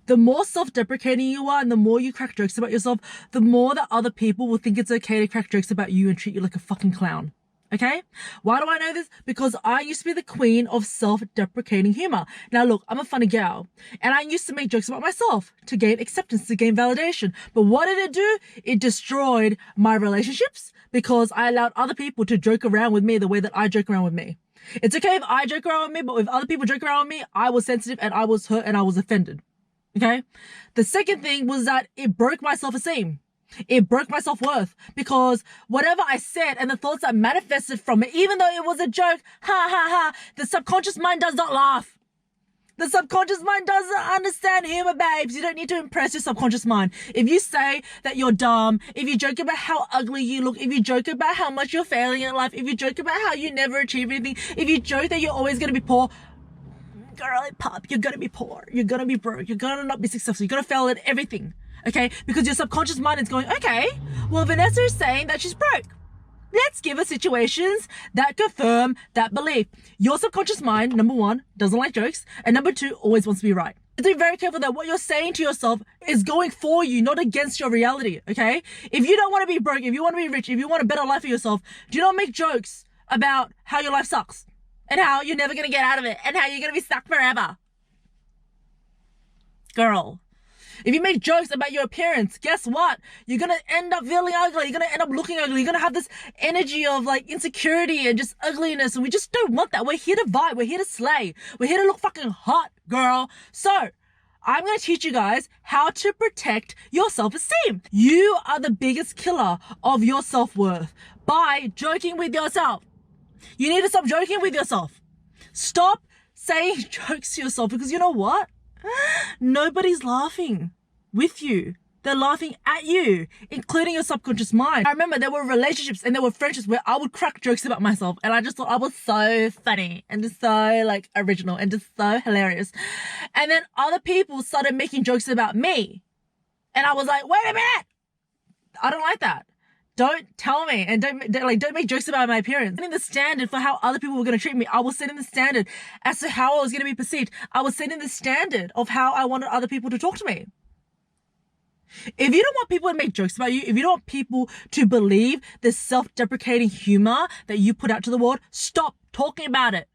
The more self-deprecating you are and the more you crack jokes about yourself, the more that other people will think it's okay to crack jokes about you and treat you like a fucking clown. Okay? Why do I know this? Because I used to be the queen of self-deprecating humor. Now look, I'm a funny gal, and I used to make jokes about myself to gain acceptance, to gain validation. But what did it do? It destroyed my relationships because I allowed other people to joke around with me the way that I joke around with me. It's okay if I joke around with me, but if other people joke around with me, I was sensitive and I was hurt and I was offended. Okay? The second thing was that it broke my self-esteem. It broke my self-worth because whatever I said and the thoughts that manifested from it, even though it was a joke, the subconscious mind does not laugh. The subconscious mind doesn't understand humor, babes. You don't need to impress your subconscious mind. If you say that you're dumb, if you joke about how ugly you look, if you joke about how much you're failing in life, if you joke about how you never achieve anything, if you joke that you're always going to be poor, girly pop, you're going to be poor, you're going to be broke, you're going to not be successful, you're going to fail at everything. Okay, because your subconscious mind is going, okay, well, Vanessa is saying that she's broke. Let's give her situations that confirm that belief. Your subconscious mind, number one, doesn't like jokes, and number two, always wants to be right. So be very careful that what you're saying to yourself is going for you, not against your reality, okay? If you don't want to be broke, if you want to be rich, if you want a better life for yourself, do not make jokes about how your life sucks and how you're never going to get out of it and how you're going to be stuck forever. Girl. If you make jokes about your appearance, guess what? You're going to end up feeling ugly. You're going to end up looking ugly. You're going to have this energy of like insecurity and just ugliness. And we just don't want that. We're here to vibe. We're here to slay. We're here to look fucking hot, girl. So I'm going to teach you guys how to protect your self-esteem. You are the biggest killer of your self-worth by joking with yourself. You need to stop joking with yourself. Stop saying jokes to yourself because you know what? Nobody's laughing with you. They're laughing at you, including your subconscious mind. I remember there were relationships and there were friendships where I would crack jokes about myself and I just thought I was so funny and just so like original and just so hilarious. And then other people started making jokes about me. And I was like, wait a minute. I don't like that. Don't tell me and don't make jokes about my appearance. Setting the standard for how other people were going to treat me. I was setting the standard as to how I was going to be perceived. I was setting the standard of how I wanted other people to talk to me. If you don't want people to make jokes about you, if you don't want people to believe the self-deprecating humor that you put out to the world, stop talking about it.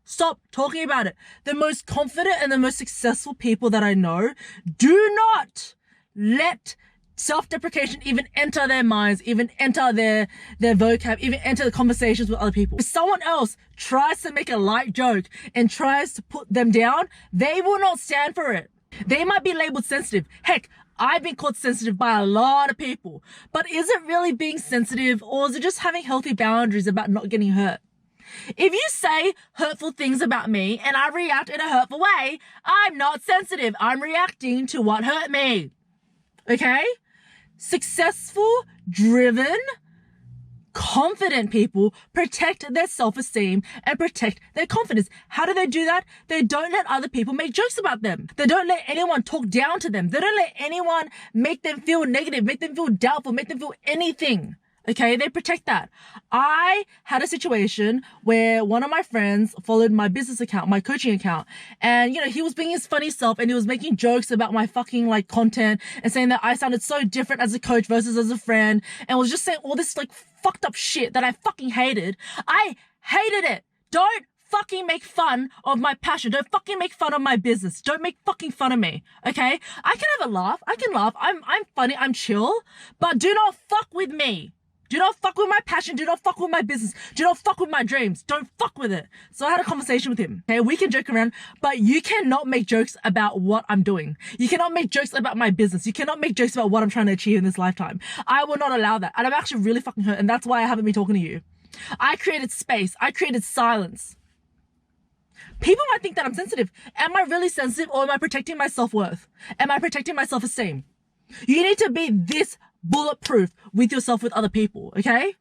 Stop talking about it. The most confident and the most successful people that I know do not let self-deprecation even enter their minds, even enter their vocab, even enter the conversations with other people. If someone else tries to make a light joke and tries to put them down, they will not stand for it. They might be labeled sensitive. Heck, I've been called sensitive by a lot of people. But is it really being sensitive or is it just having healthy boundaries about not getting hurt? If you say hurtful things about me and I react in a hurtful way, I'm not sensitive. I'm reacting to what hurt me. Okay? Successful, driven, confident people protect their self-esteem and protect their confidence. How do they do that? They don't let other people make jokes about them. They don't let anyone talk down to them. They don't let anyone make them feel negative, make them feel doubtful, make them feel anything. Okay, they protect that. I had a situation where one of my friends followed my business account, my coaching account. And, you know, he was being his funny self and he was making jokes about my fucking like content and saying that I sounded so different as a coach versus as a friend. And was just saying all this like fucked up shit that I fucking hated. I hated it. Don't fucking make fun of my passion. Don't fucking make fun of my business. Don't make fucking fun of me. Okay? I can have a laugh. I can laugh. I'm funny. I'm chill. But do not fuck with me. Do not fuck with my passion. Do not fuck with my business. Do not fuck with my dreams. Don't fuck with it. So I had a conversation with him. Okay, we can joke around, but you cannot make jokes about what I'm doing. You cannot make jokes about my business. You cannot make jokes about what I'm trying to achieve in this lifetime. I will not allow that. And I'm actually really fucking hurt. And that's why I haven't been talking to you. I created space. I created silence. People might think that I'm sensitive. Am I really sensitive or am I protecting my self-worth? Am I protecting my self-esteem? You need to be this bulletproof with yourself, with other people, okay?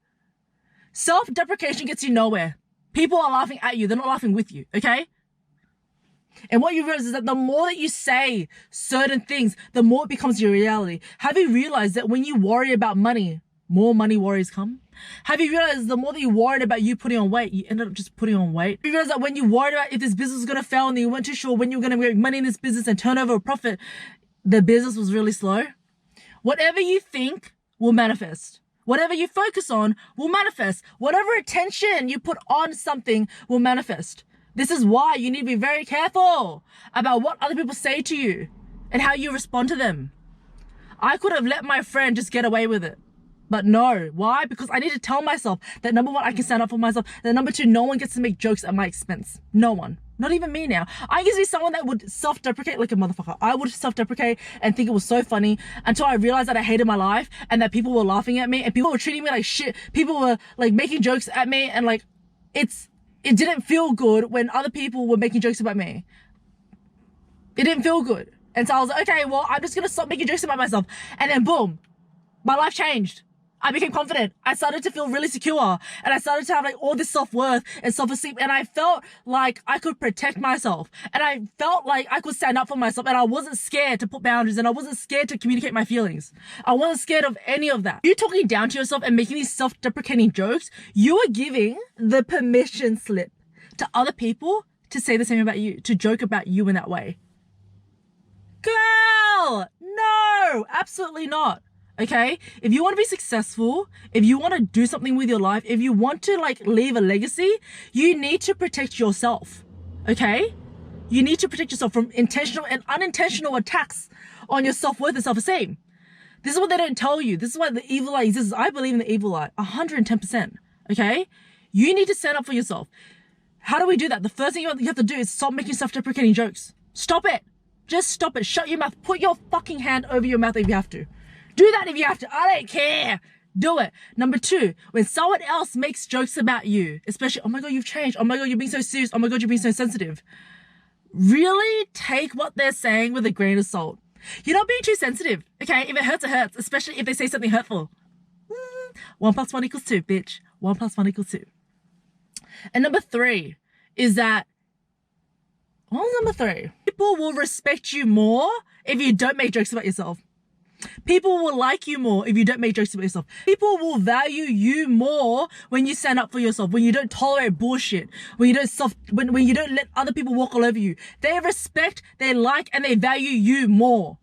Self-deprecation gets you nowhere. People are laughing at you. They're not laughing with you, okay? And what you realize is that the more that you say certain things, the more it becomes your reality. Have you realized that when you worry about money, more money worries come? Have you realized the more that you worried about you putting on weight, you ended up just putting on weight? Have you realized that when you worried about if this business was going to fail and you weren't too sure when you were going to make money in this business and turn over a profit, the business was really slow? Whatever you think will manifest. Whatever you focus on will manifest. Whatever attention you put on something will manifest. This is why you need to be very careful about what other people say to you and how you respond to them. I could have let my friend just get away with it. But no. Why? Because I need to tell myself that number one, I can stand up for myself. That number two, no one gets to make jokes at my expense. No one. Not even me now. I used to be someone that would self-deprecate like a motherfucker. I would self-deprecate and think it was so funny until I realized that I hated my life and that people were laughing at me and people were treating me like shit. People were like making jokes at me and like it didn't feel good when other people were making jokes about me. It didn't feel good. And so I was like, okay, well, I'm just going to stop making jokes about myself. And then boom, my life changed. I became confident. I started to feel really secure and I started to have like all this self-worth and self-esteem and I felt like I could protect myself and I felt like I could stand up for myself and I wasn't scared to put boundaries and I wasn't scared to communicate my feelings. I wasn't scared of any of that. You talking down to yourself and making these self-deprecating jokes, you are giving the permission slip to other people to say the same about you, to joke about you in that way. Girl, no, absolutely not. Okay, if you want to be successful, if you want to do something with your life, if you want to like leave a legacy, you need to protect yourself. Okay, you need to protect yourself from intentional and unintentional attacks on your self-worth and self-esteem. This is what they don't tell you. This is why the evil eye exists. I believe in the evil eye 110%. Okay, you need to stand up for yourself. How do we do that? The first thing you have to do is stop making self-deprecating jokes. Stop it. Just stop it. Shut your mouth. Put your fucking hand over your mouth if you have to. Do that if you have to. I don't care. Do it. Number two, when someone else makes jokes about you, especially, oh my God, you've changed. Oh my God, you're being so serious. Oh my God, you're being so sensitive. Really take what they're saying with a grain of salt. You're not being too sensitive. Okay, if it hurts, it hurts. Especially if they say something hurtful. 1 + 1 = 2, bitch. 1 + 1 = 2. And number three is that, what was number three? People will respect you more if you don't make jokes about yourself. People will like you more if you don't make jokes about yourself. People will value you more when you stand up for yourself, when you don't tolerate bullshit, when you don't let other people walk all over you. They respect, they like, and they value you more.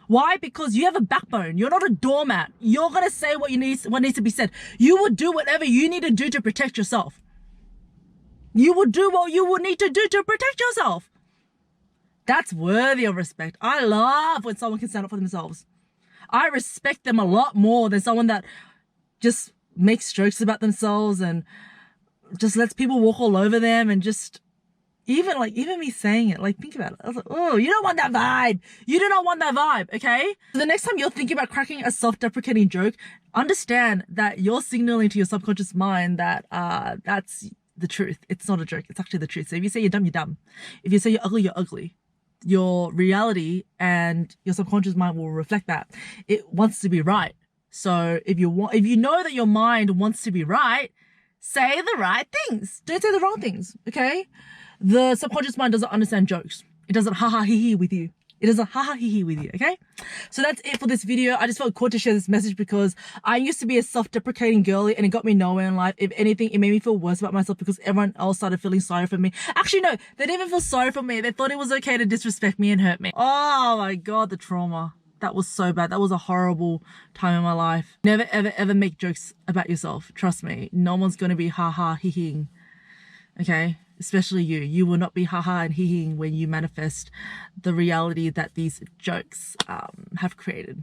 Why? Because you have a backbone. You're not a doormat. You're gonna say what needs to be said. You will do whatever you need to do to protect yourself. You will do what you will need to do to protect yourself. That's worthy of respect. I love when someone can stand up for themselves. I respect them a lot more than someone that just makes jokes about themselves and just lets people walk all over them and just, even me saying it, like, think about it. I was like, oh, you don't want that vibe. You do not want that vibe, okay? So the next time you're thinking about cracking a self-deprecating joke, understand that you're signaling to your subconscious mind that that's the truth. It's not a joke. It's actually the truth. So if you say you're dumb, you're dumb. If you say you're ugly, you're ugly. Your reality and your subconscious mind will reflect that. It wants to be right. So if you know that your mind wants to be right, say the right things. Don't say the wrong things, okay? The subconscious mind doesn't understand jokes. It doesn't ha-ha hee-hee with you. It doesn't ha-ha hee-hee with you, okay? So that's it for this video. I just felt called to share this message because I used to be a self-deprecating girly and it got me nowhere in life. If anything, it made me feel worse about myself because everyone else started feeling sorry for me. Actually, no, they didn't even feel sorry for me. They thought it was okay to disrespect me and hurt me. Oh my God, the trauma. That was so bad. That was a horrible time in my life. Never, ever, ever make jokes about yourself. Trust me. No one's going to be ha-ha hee-heeing. Okay? Especially you. You will not be haha and hee-heeing when you manifest the reality that these jokes have created.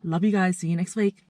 Love you guys. See you next week.